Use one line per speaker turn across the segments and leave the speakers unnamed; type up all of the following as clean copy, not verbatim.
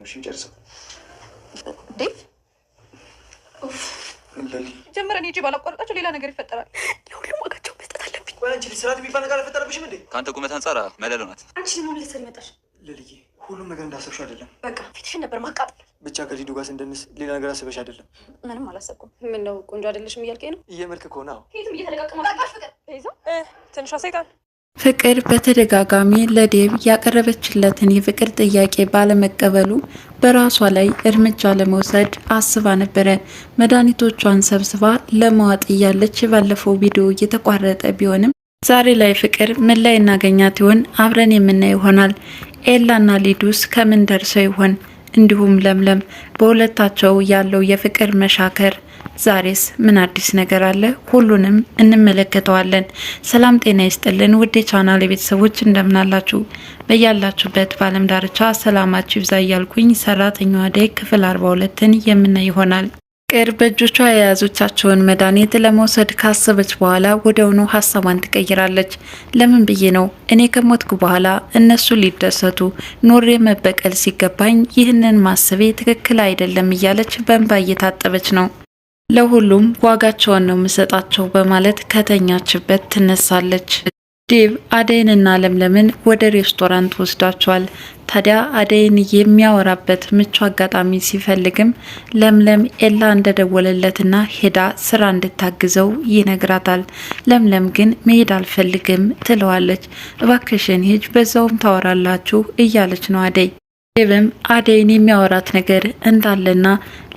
እሺ ጨርሰ
ዴቭ ጀመረን ሂጂ ባላቋርጣቸው ሌላ ነገር ይፈጠራል። የሁሉም ዋጋቸው መስጠት አለብኝ።
ወይ አንቺ ስርዓት የሚባል ነገር አልፈጠረብሽም እንዴ?
ከአንተ ቁመት አንጻር መለሎ ናት።
አንቺ ደግሞ ልትሰሪ መጣሽ።
ልልዬ ሁሉም ነገር እንዳሰብሽው አይደለም።
በቃ ፊትሽን ነበር ማቃጠል
ብቻ ከሊዱ ጋር ስንደንስ ሌላ ነገር አስበሽ አይደለም።
ምንም አላሰብኩም። ምን ነው ቆንጆ አይደለሽም እያልከኝ ነው?
እየመልክ ከሆነ አዎ።
ፊትም እየተለቃቀማ ፍቅር ይዞ ትንሿ ሰይጣን
ፍቅር በተደጋጋሚ ለዴቭ ያቀረበችለትን የፍቅር ጥያቄ ባለመቀበሉ በራሷ ላይ እርምጃ ለመውሰድ አስባ ነበረ። መድኃኒቶቿን ሰብስባ ለማዋጥ እያለች ባለፈው ቪዲዮ እየተቋረጠ ቢሆንም ዛሬ ላይ ፍቅር ምን ላይ እናገኛት ይሆን? አብረን የምናየው ይሆናል። ኤላና ሊዱስ ከምን ደርሰው ይሆን? እንዲሁም ለምለም በሁለታቸው ያለው የፍቅር መሻከር ዛሬስ ምን አዲስ ነገር አለ? ሁሉንም እንመለከተዋለን። ሰላም ጤና ይስጥልን ውድ የቻናል ቤተሰቦች እንደምናላችሁ በያላችሁበት በዓለም ዳርቻ ሰላማችሁ ይብዛ እያልኩኝ ሰራተኛዋ አደይ ክፍል 42ን የምናይ ይሆናል። ፍቅር በእጆቿ የያዞቻቸውን መድኃኒት ለመውሰድ ካሰበች በኋላ ወዲያውኑ ሀሳቧን ትቀይራለች። ለምን ብዬ ነው እኔ ከሞትኩ በኋላ እነሱ ሊደሰቱ ኖሬ መበቀል ሲገባኝ ይህንን ማሰቤ ትክክል አይደለም እያለች በእንባ እየታጠበች ነው። ለሁሉም ዋጋቸውን ነው የምሰጣቸው በማለት ከተኛችበት ትነሳለች። ዴቭ አደይንና ለምለምን ወደ ሬስቶራንት ወስዷቸዋል። ታዲያ አደይን የሚያወራበት ምቹ አጋጣሚ ሲፈልግም ለምለም ኤላ እንደደወለለትና ሄዳ ስራ እንድታግዘው ይነግራታል። ለምለም ግን መሄድ አልፈልግም ትለዋለች። እባክሽን ሂጅ በዛውም ታወራላችሁ እያለች ነው አደይ። ዴቭም አደይን የሚያወራት ነገር እንዳለና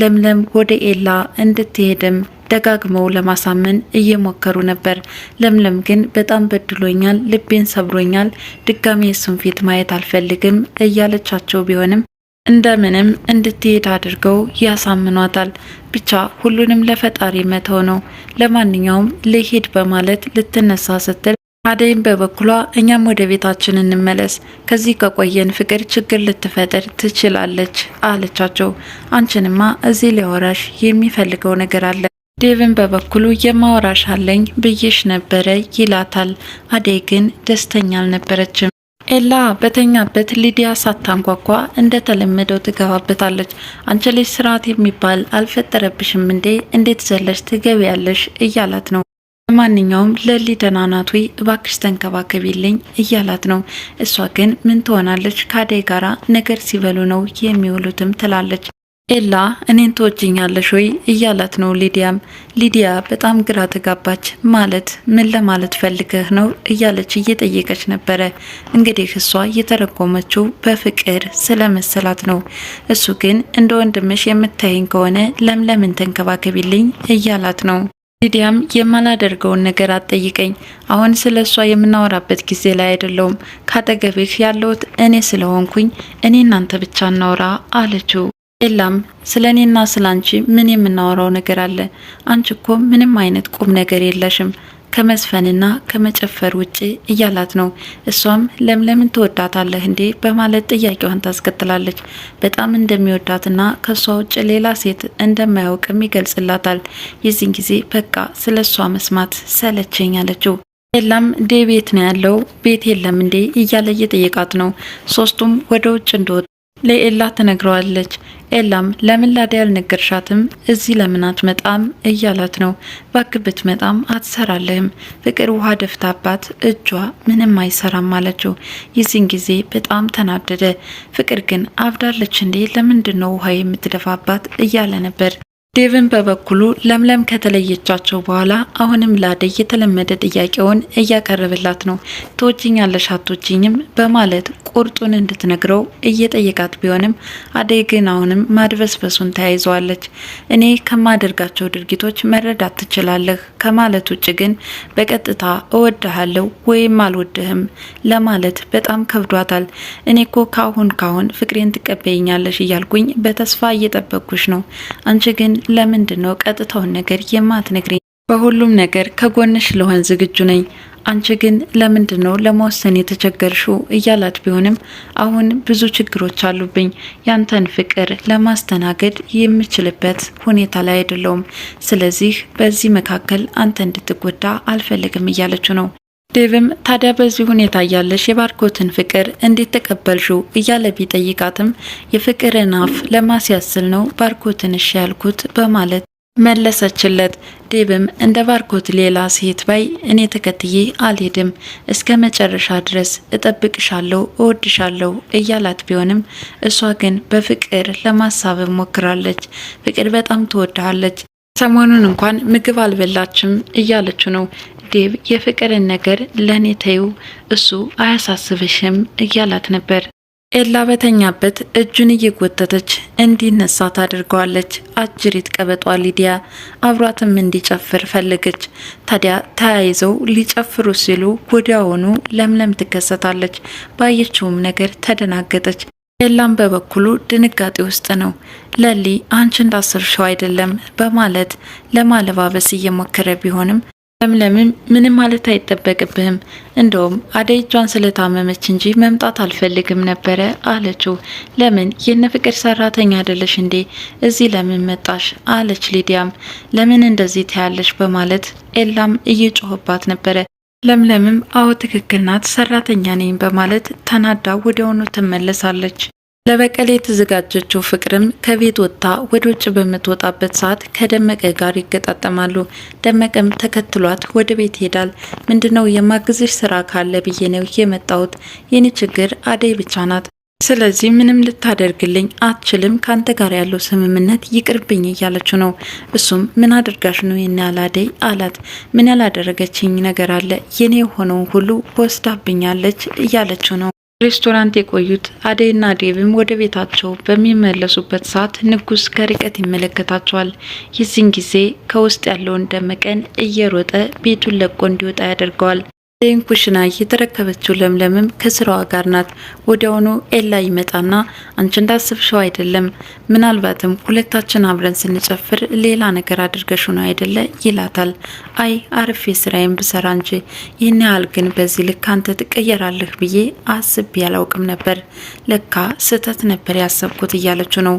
ለምለም ወደ ኤላ እንድትሄድም ደጋግመው ለማሳመን እየሞከሩ ነበር። ለምለም ግን በጣም በድሎኛል፣ ልቤን ሰብሮኛል፣ ድጋሚ የሱን ፊት ማየት አልፈልግም እያለቻቸው ቢሆንም እንደምንም እንድትሄድ አድርገው ያሳምኗታል። ብቻ ሁሉንም ለፈጣሪ መተው ነው። ለማንኛውም ልሄድ በማለት ልትነሳ ስትል አደይም በበኩሏ እኛም ወደ ቤታችን እንመለስ፣ ከዚህ ከቆየን ፍቅር ችግር ልትፈጥር ትችላለች አለቻቸው። አንቺንማ እዚህ ሊያወራሽ የሚፈልገው ነገር አለ። ዴቭን በበኩሉ የማወራሽ አለኝ ብዬሽ ነበረ ይላታል። አደይ ግን ደስተኛ አልነበረችም። ኤላ በተኛበት ሊዲያ ሳታንኳኳ እንደተለመደው ትገባበታለች። አንቺ ልጅ ስርዓት የሚባል አልፈጠረብሽም እንዴ? እንዴት ዘለሽ ትገቢያለሽ? እያላት ነው። ለማንኛውም ለሊ ደህና ናት ወይ? እባክሽ ተንከባከቢልኝ እያላት ነው። እሷ ግን ምን ትሆናለች? ከአደይ ጋራ ነገር ሲበሉ ነው የሚውሉትም ትላለች። ኤላ እኔን ትወጂኛለሽ ወይ እያላት ነው። ሊዲያ በጣም ግራ ተጋባች። ማለት ምን ለማለት ፈልገህ ነው እያለች እየጠየቀች ነበረ። እንግዲህ እሷ እየተረጎመችው በፍቅር ስለመሰላት ነው። እሱ ግን እንደ ወንድምሽ የምታይኝ ከሆነ ለምለምን ተንከባከቢልኝ እያላት ነው። ሊዲያም የማላደርገውን ነገር አትጠይቀኝ፣ አሁን ስለ እሷ የምናወራበት ጊዜ ላይ አይደለውም፣ ካጠገብህ ያለሁት እኔ ስለሆንኩኝ እኔ እናንተ ብቻ እናውራ አለችው። ኤላም ስለ እኔና ስለ አንቺ ምን የምናወራው ነገር አለ? አንቺ እኮ ምንም አይነት ቁም ነገር የለሽም ከመዝፈንና ከመጨፈር ውጭ እያላት ነው። እሷም ለምለምን ትወዳታለህ እንዴ በማለት ጥያቄዋን ታስከትላለች። በጣም እንደሚወዳትና ከሷ ውጭ ሌላ ሴት እንደማያውቅም ይገልጽላታል። የዚህን ጊዜ በቃ ስለ እሷ መስማት ሰለቸኝ አለችው። ኤላም ዴቭ ቤት ነው ያለው? ቤት የለም እንዴ እያለ እየጠየቃት ነው። ሶስቱም ወደ ውጭ እንደወጡ ለኤላ ትነግረዋለች። ኤላም ለምን ላደይ አልነገርሻትም? እዚህ ለምን አትመጣም እያላት ነው። ባክህ ብትመጣም አትሰራለህም፣ ፍቅር ውሃ ደፍታባት እጇ ምንም አይሰራም አለችው። የዚህን ጊዜ በጣም ተናደደ። ፍቅር ግን አብዳለች እንዴ? ለምንድን ነው ውሃ የምትደፋባት እያለ ነበር። ዴቭን በበኩሉ ለምለም ከተለየቻቸው በኋላ አሁንም ለአደይ የተለመደ ጥያቄውን እያቀረበላት ነው። ትወጂኛለሽ አትወጂኝም በማለት ቁርጡን እንድትነግረው እየጠየቃት ቢሆንም አደይ ግን አሁንም ማድበስበሱን ተያይዘዋለች። እኔ ከማደርጋቸው ድርጊቶች መረዳት ትችላለህ ከማለት ውጭ ግን በቀጥታ እወድሃለሁ ወይም አልወድህም ለማለት በጣም ከብዷታል። እኔ እኮ ካሁን ፍቅሬን ትቀበይኛለሽ እያልኩኝ በተስፋ እየጠበቅኩሽ ነው። አንቺ ግን ለምንድን ነው ቀጥታውን ነገር የማትነግሪኝ? በሁሉም ነገር ከጎንሽ ልሆን ዝግጁ ነኝ። አንቺ ግን ለምንድን ነው ለመወሰን የተቸገርሽው እያላት ቢሆንም አሁን ብዙ ችግሮች አሉብኝ፣ ያንተን ፍቅር ለማስተናገድ የምችልበት ሁኔታ ላይ አይደለሁም። ስለዚህ በዚህ መካከል አንተ እንድትጎዳ አልፈልግም እያለችው ነው። ዴቭም ታዲያ በዚህ ሁኔታ እያለሽ የባርኮትን ፍቅር እንዴት ተቀበልሽው እያለ ቢጠይቃትም የፍቅርን አፍ ለማስያስል ነው ባርኮትን እሺ ያልኩት በማለት መለሰችለት። ዴቭም እንደ ባርኮት ሌላ ሴት ባይ እኔ ተከትዬ አልሄድም፣ እስከ መጨረሻ ድረስ እጠብቅሻለሁ፣ እወድሻለሁ እያላት ቢሆንም እሷ ግን በፍቅር ለማሳበብ ሞክራለች። ፍቅር በጣም ትወድሃለች፣ ሰሞኑን እንኳን ምግብ አልበላችም እያለችው ነው። ዴቭ የፍቅርን ነገር ለኔ ተይው፣ እሱ አያሳስብሽም እያላት ነበር። ኤላ በተኛበት እጁን እየጎተተች እንዲነሳ ታደርገዋለች። አጅሪት ቀበጧ ሊዲያ አብሯትም እንዲጨፍር ፈለገች። ታዲያ ተያይዘው ሊጨፍሩ ሲሉ ወዲያውኑ ለምለም ትከሰታለች። ባየችውም ነገር ተደናገጠች። ኤላም በበኩሉ ድንጋጤ ውስጥ ነው። ለሊ አንቺ እንዳሰብሽው አይደለም በማለት ለማለባበስ እየሞከረ ቢሆንም ለምለምም ምንም ማለት አይጠበቅብህም፣ እንደውም አደይ እጇን ስለታመመች እንጂ መምጣት አልፈልግም ነበረ አለችው። ለምን የነ ፍቅር ሰራተኛ አይደለሽ እንዴ? እዚህ ለምን መጣሽ? አለች ሊዲያም። ለምን እንደዚህ ታያለሽ? በማለት ኤላም እየጮህባት ነበረ። ለምለምም አዎ ትክክል ናት፣ ሰራተኛ ነኝ በማለት ተናዳ ወዲያውኑ ትመለሳለች። ለበቀል የተዘጋጀችው ፍቅርም ከቤት ወጥታ ወደ ውጭ በምትወጣበት ሰዓት ከደመቀ ጋር ይገጣጠማሉ። ደመቀም ተከትሏት ወደ ቤት ይሄዳል። ምንድነው የማግዝሽ ስራ ካለ ብዬ ነው የመጣሁት። የኔ ችግር አደይ ብቻ ናት። ስለዚህ ምንም ልታደርግልኝ አትችልም። ካንተ ጋር ያለው ስምምነት ይቅርብኝ እያለችው ነው። እሱም ምን አድርጋሽ ነው የኔ አደይ አላት። ምን ያላደረገችኝ ነገር አለ? የኔ የሆነውን ሁሉ ወስዳብኛለች እያለችው ነው። ሬስቶራንት የቆዩት አደይና ዴቭም ወደ ቤታቸው በሚመለሱበት ሰዓት ንጉስ ከርቀት ይመለከታቸዋል። የዚህን ጊዜ ከውስጥ ያለውን ደመቀን እየሮጠ ቤቱን ለቆ እንዲወጣ ያደርገዋል። አደይን ኩሽና የተረከበችው ለምለምም ከስራዋ ጋር ናት። ወዲያውኑ ኤላ ይመጣና አንቺ እንዳስብሽው አይደለም፣ ምናልባትም ሁለታችን አብረን ስንጨፍር ሌላ ነገር አድርገሽ ነው አይደለ ይላታል። አይ አርፌ ስራዬን ብሰራ እንጂ ይህን ያህል ግን በዚህ ልክ አንተ ትቀየራለህ ብዬ አስቤ ያላውቅም ነበር፣ ለካ ስህተት ነበር ያሰብኩት እያለችው ነው።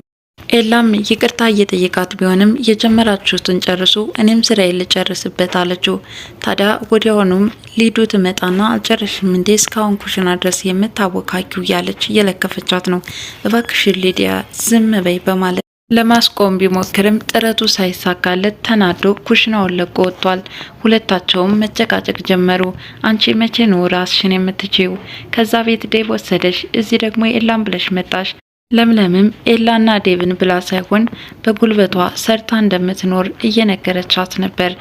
ኤላም ይቅርታ እየጠየቃት ቢሆንም የጀመራችሁትን ጨርሱ፣ እኔም ስራዬን ልጨርስበት አለችው። ታዲያ ወዲያውኑም ሊዱ ትመጣና አልጨረሽም እንዴ እስካሁን ኩሽና ድረስ የምታወካኪው እያለች እየለከፈቻት ነው። እባክሽን ሊዲያ ዝም በይ በማለት ለማስቆም ቢሞክርም ጥረቱ ሳይሳካለት ተናዶ ኩሽናውን ለቆ ወጥቷል። ሁለታቸውም መጨቃጨቅ ጀመሩ። አንቺ መቼ ነው ራስሽን የምትችይው? ከዛ ቤት ዴቭ ወሰደሽ፣ እዚህ ደግሞ ኤላን ብለሽ መጣሽ። ለምለምም ኤላና ዴቭን ብላ ሳይሆን በጉልበቷ ሰርታ እንደምትኖር እየነገረቻት ነበር።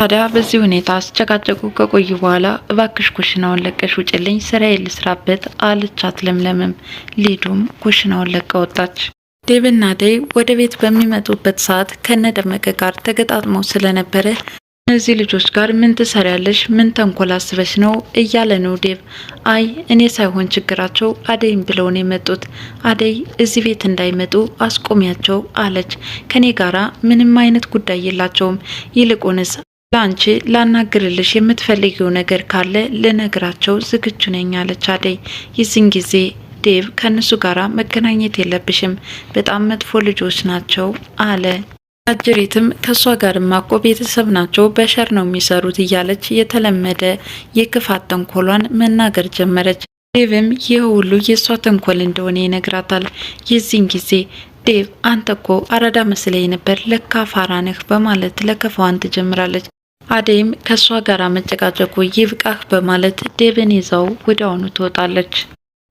ታዲያ በዚህ ሁኔታ አስጨቃጨቁ ከቆዩ በኋላ እባክሽ ኩሽናውን ለቀሽ ውጭልኝ፣ ስራዬን ልስራበት አለቻት። ለምለምም ሊዱም ኩሽናውን ለቃ ወጣች። ዴቭና አደይ ወደ ቤት በሚመጡበት ሰዓት ከነደመቀ ጋር ተገጣጥመው ስለነበረ እነዚህ ልጆች ጋር ምን ትሰሪያለሽ? ምን ተንኮል አስበሽ ነው እያለ ነው ዴቭ። አይ እኔ ሳይሆን ችግራቸው አደይም ብለውን የመጡት፣ አደይ እዚህ ቤት እንዳይመጡ አስቆሚያቸው አለች። ከኔ ጋራ ምንም አይነት ጉዳይ የላቸውም። ይልቁንስ ለአንቺ ላናግርልሽ የምትፈልጊው ነገር ካለ ልነግራቸው ዝግጁ ነኝ አለች አደይ። ይህን ጊዜ ዴቭ ከነሱ ጋራ መገናኘት የለብሽም፣ በጣም መጥፎ ልጆች ናቸው አለ። አጅሪትም ከሷ ጋር ማቆ ቤተሰብ ናቸው፣ በሸር ነው የሚሰሩት እያለች የተለመደ የክፋት ተንኮሏን መናገር ጀመረች። ዴቭም ይህ ሁሉ የሷ ተንኮል እንደሆነ ይነግራታል። የዚህን ጊዜ ዴቭ አንተ እኮ አራዳ መስለኝ ነበር፣ ለካ ፋራ ነህ በማለት ለከፋዋን ትጀምራለች። አደይም ከሷ ጋር መጨቃጨቁ ይብቃህ በማለት ዴቭን ይዛው ወዲያውኑ ትወጣለች።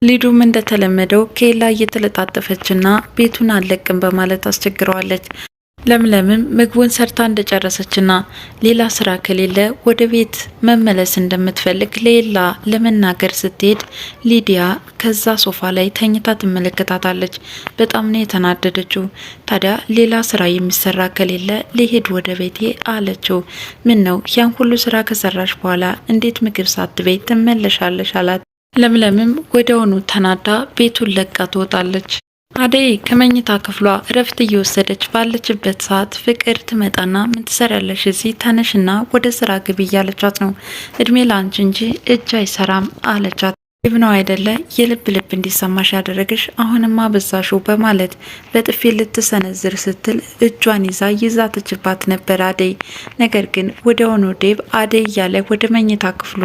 ሊዱም እንደተለመደው ኬላ እየተለጣጠፈችና ቤቱን አለቅም በማለት አስቸግረዋለች። ለምለምም ምግቡን ሰርታ እንደጨረሰችና ሌላ ስራ ከሌለ ወደ ቤት መመለስ እንደምትፈልግ ሌላ ለመናገር ስትሄድ ሊዲያ ከዛ ሶፋ ላይ ተኝታ ትመለከታታለች። በጣም ነው የተናደደችው። ታዲያ ሌላ ስራ የሚሰራ ከሌለ ሊሄድ ወደ ቤቴ አለችው። ምን ነው ያን ሁሉ ስራ ከሰራሽ በኋላ እንዴት ምግብ ሳትበይ ትመለሻለሽ? አላት። ለምለምም ወዲያውኑ ተናዳ ቤቱን ለቃ ትወጣለች። አደይ ከመኝታ ክፍሏ እረፍት እየወሰደች ባለችበት ሰዓት ፍቅር ትመጣና ምን ትሰሪያለሽ እዚህ? ተነሽና ወደ ስራ ግቢ እያለቻት ነው። እድሜ ላንቺ እንጂ እጅ አይሰራም አለቻት። ዴቭ ነው አይደለ የልብ ልብ እንዲሰማሽ ያደረግሽ? አሁንማ በዛሹ በማለት በጥፊ ልትሰነዝር ስትል እጇን ይዛተችባት ነበር አደይ። ነገር ግን ወዲያውኑ ዴቭ አደይ እያለ ወደ መኝታ ክፍሉ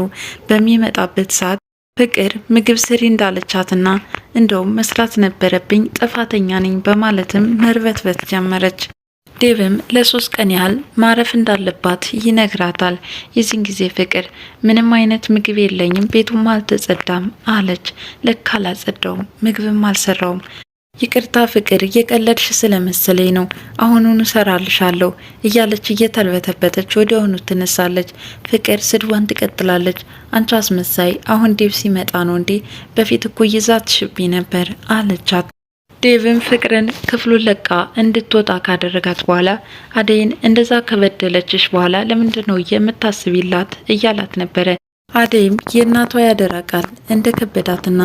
በሚመጣበት ሰዓት ፍቅር ምግብ ስሪ እንዳለቻትና እንደውም መስራት ነበረብኝ ጥፋተኛ ነኝ በማለትም መርበትበት ጀመረች። ዴቭም ለ3 ቀን ያህል ማረፍ እንዳለባት ይነግራታል። የዚህን ጊዜ ፍቅር ምንም አይነት ምግብ የለኝም፣ ቤቱም አልተጸዳም አለች። ለካ አላጸዳውም፣ ምግብም አልሰራውም። ይቅርታ ፍቅር እየቀለድሽ ስለመሰለኝ ነው፣ አሁኑኑ እሰራልሻለሁ እያለች እየተልበተበተች ወዲያውኑ ትነሳለች። ፍቅር ስድዋን ትቀጥላለች። አንቺ አስመሳይ፣ አሁን ዴቭ ሲመጣ ነው እንዴ? በፊት እኮ ይዛትሽብኝ ነበር አለቻት። ዴቭም ፍቅርን ክፍሉን ለቃ እንድትወጣ ካደረጋት በኋላ አደይን እንደዛ ከበደለችሽ በኋላ ለምንድን ነው የምታስቢላት እያላት ነበረ። አደይም የእናቷ ያደራ ቃል እንደ ከበዳትና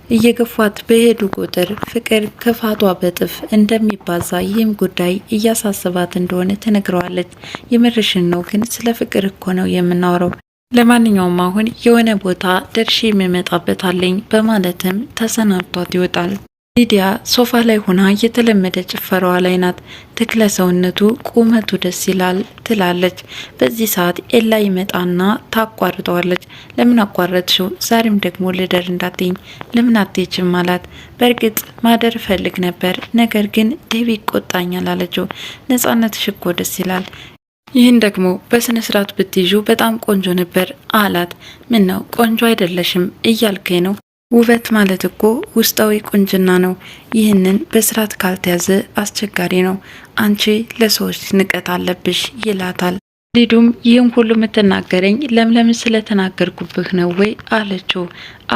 እየገፏት በሄዱ ቁጥር ፍቅር ክፋቷ በጥፍ እንደሚባዛ ይህም ጉዳይ እያሳሰባት እንደሆነ ትነግረዋለች። የምርሽን ነው ግን ስለ ፍቅር እኮ ነው የምናወራው። ለማንኛውም አሁን የሆነ ቦታ ደርሼ የምመጣበት አለኝ በማለትም ተሰናብቷት ይወጣል። ሊዲያ ሶፋ ላይ ሆና የተለመደ ጭፈራዋ ላይ ናት። ተክለ ሰውነቱ ቁመቱ ደስ ይላል ትላለች። በዚህ ሰዓት ኤላ ይመጣና ታቋርጠዋለች። ለምን አቋረጥሽው? ዛሬም ደግሞ ልደር እንዳትኝ ለምን አትችም አላት። በእርግጥ ማደር ፈልግ ነበር፣ ነገር ግን ዴቭ ይቆጣኛል አለችው። ነጻነትሽ እኮ ደስ ይላል፣ ይህን ደግሞ በስነ ስርዓት ብትይዡ በጣም ቆንጆ ነበር አላት። ምን ነው ቆንጆ አይደለሽም እያልከኝ ነው? ውበት ማለት እኮ ውስጣዊ ቁንጅና ነው። ይህንን በስርዓት ካልተያዘ አስቸጋሪ ነው። አንቺ ለሰዎች ንቀት አለብሽ ይላታል። ሊዱም ይህን ሁሉ የምትናገረኝ ለምለም ስለተናገርኩብህ ነው ወይ አለችው።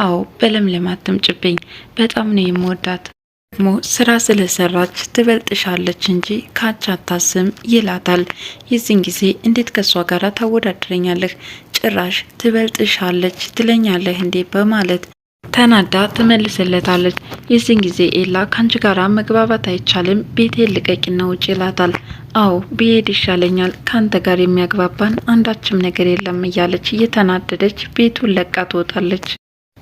አዎ በለምለም አትምጭብኝ፣ በጣም ነው የምወዳት፣ ደግሞ ስራ ስለሰራች ትበልጥሻለች እንጂ ካንቺ አታስም ይላታል። የዚህን ጊዜ እንዴት ከሷ ጋር ታወዳድረኛለህ? ጭራሽ ትበልጥሻለች ትለኛለህ እንዴ? በማለት ተናዳ ትመልስለታለች። የዚህን ጊዜ ኤላ ካንቺ ጋራ መግባባት አይቻልም፣ ቤቴን ልቀቂና ውጭ ይላታል። አዎ ብሄድ ይሻለኛል፣ ካንተ ጋር የሚያግባባን አንዳችም ነገር የለም እያለች እየተናደደች ቤቱን ለቃ ትወጣለች።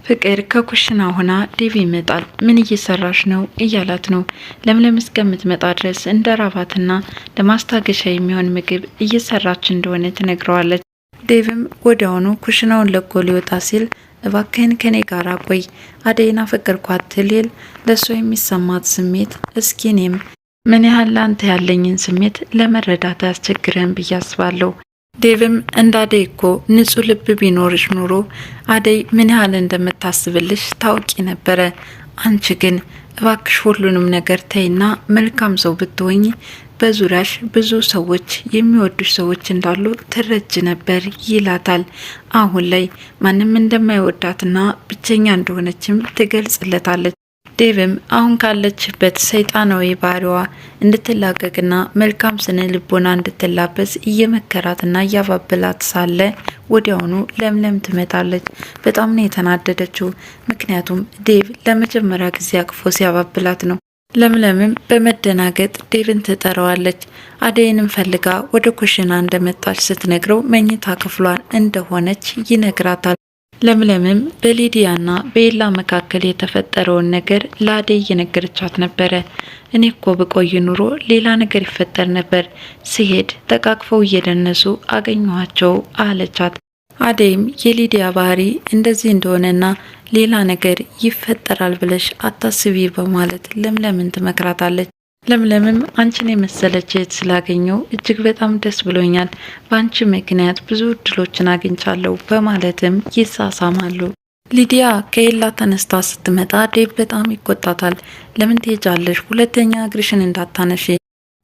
ፍቅር ከኩሽና ሆና ዴቭ ይመጣል። ምን እየሰራሽ ነው እያላት ነው። ለምለም እስከምትመጣ ድረስ እንደ ራባትና ለማስታገሻ የሚሆን ምግብ እየሰራች እንደሆነ ትነግረዋለች። ዴቭም ወዲያውኑ ኩሽናውን ለቆ ሊወጣ ሲል እባክህን ከኔ ጋር ቆይ፣ አደይና ፍቅርኳት ትልል ለሷ የሚሰማት ስሜት እስኪ እኔም ምን ያህል ላንተ ያለኝን ስሜት ለመረዳት ያስቸግረን ብዬ አስባለሁ። ዴቭም እንደ አደይ እኮ ንጹህ ልብ ቢኖርሽ ኑሮ አደይ ምን ያህል እንደምታስብልሽ ታውቂ ነበረ። አንቺ ግን እባክሽ ሁሉንም ነገር ተይና መልካም ሰው ብትሆኝ በዙሪያሽ ብዙ ሰዎች የሚወዱሽ ሰዎች እንዳሉ ትረጅ ነበር ይላታል። አሁን ላይ ማንም እንደማይወዳትና ብቸኛ እንደሆነችም ትገልጽለታለች። ዴቭም አሁን ካለችበት ሰይጣናዊ ባህሪዋ እንድትላቀቅና መልካም ስነ ልቦና እንድትላበስ እየመከራትና እያባበላት ሳለ ወዲያውኑ ለምለም ትመጣለች። በጣም ነው የተናደደችው። ምክንያቱም ዴቭ ለመጀመሪያ ጊዜ አቅፎ ሲያባብላት ነው። ለምለምም በመደናገጥ ዴቭን ትጠራዋለች። አደይንም ፈልጋ ወደ ኩሽና እንደመጣች ስትነግረው መኝታ ክፍሏን እንደሆነች ይነግራታል። ለምለምም በሊዲያና በኤላ መካከል የተፈጠረውን ነገር ለአደይ እየነገረቻት ነበረ። እኔ እኮ ብቆይ ኑሮ ሌላ ነገር ይፈጠር ነበር፣ ሲሄድ ተቃቅፈው እየደነሱ አገኘኋቸው አለቻት። አደይም የሊዲያ ባህሪ እንደዚህ እንደሆነና ሌላ ነገር ይፈጠራል ብለሽ አታስቢ በማለት ለምለምን ትመክራታለች። ለምለምም አንቺን የመሰለች እህት ስላገኘው እጅግ በጣም ደስ ብሎኛል፣ በአንቺ ምክንያት ብዙ እድሎችን አግኝቻለሁ በማለትም ይሳሳማሉ። ሊዲያ ከኤላ ተነስታ ስትመጣ ዴቭ በጣም ይቆጣታል። ለምን ትሄጃለሽ? ሁለተኛ እግርሽን እንዳታነሺ።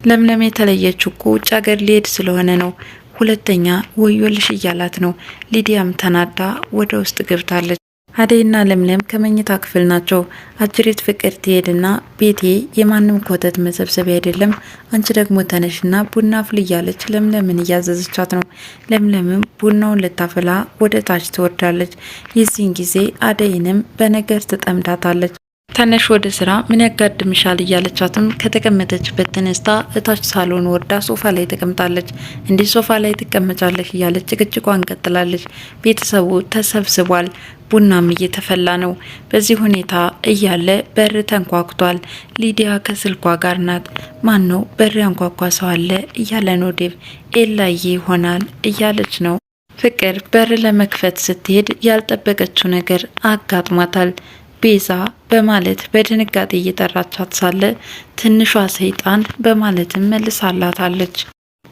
ለምለም የተለየችው እኮ ውጭ ሀገር ሊሄድ ስለሆነ ነው፣ ሁለተኛ ወዮልሽ እያላት ነው። ሊዲያም ተናዳ ወደ ውስጥ ገብታለች። አደይና ለምለም ከመኝታ ክፍል ናቸው። አጅሬት ፍቅር ትሄድና ቤቴ የማንም ኮተት መሰብሰቢያ አይደለም፣ አንቺ ደግሞ ተነሽና ቡና አፍሊ እያለች ለምለምን እያዘዘቻት ነው። ለምለምም ቡናውን ልታፈላ ወደ ታች ትወርዳለች። የዚህን ጊዜ አደይንም በነገር ትጠምዳታለች። ተነሽ ወደ ስራ ምን ያጋድምሻል እያለቻትም ከተቀመጠችበት ተነስታ እታች ሳሎን ወርዳ ሶፋ ላይ ተቀምጣለች። እንዲህ ሶፋ ላይ ትቀመጫለሽ እያለች ጭቅጭቋን ቀጥላለች። ቤተሰቡ ተሰብስቧል። ቡናም እየተፈላ ነው። በዚህ ሁኔታ እያለ በር ተንኳኩቷል። ሊዲያ ከስልኳ ጋር ናት። ማን ነው በር ያንኳኳ ሰው አለ እያለ ነው ዴቭ። ኤላዬ ይሆናል እያለች ነው። ፍቅር በር ለመክፈት ስትሄድ ያልጠበቀችው ነገር አጋጥሟታል። ቤዛ በማለት በድንጋጤ እየጠራቻት ሳለ ትንሿ ሰይጣን በማለትም መልሳላታለች።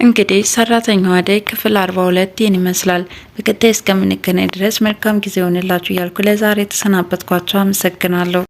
እንግዲህ ሰራተኛዋ አደይ ክፍል 42 ይህን ይመስላል። በቀጣይ እስከምንገናኝ ድረስ መልካም ጊዜ ሆነላችሁ እያልኩ ለዛሬ ተሰናበትኳቸው። አመሰግናለሁ።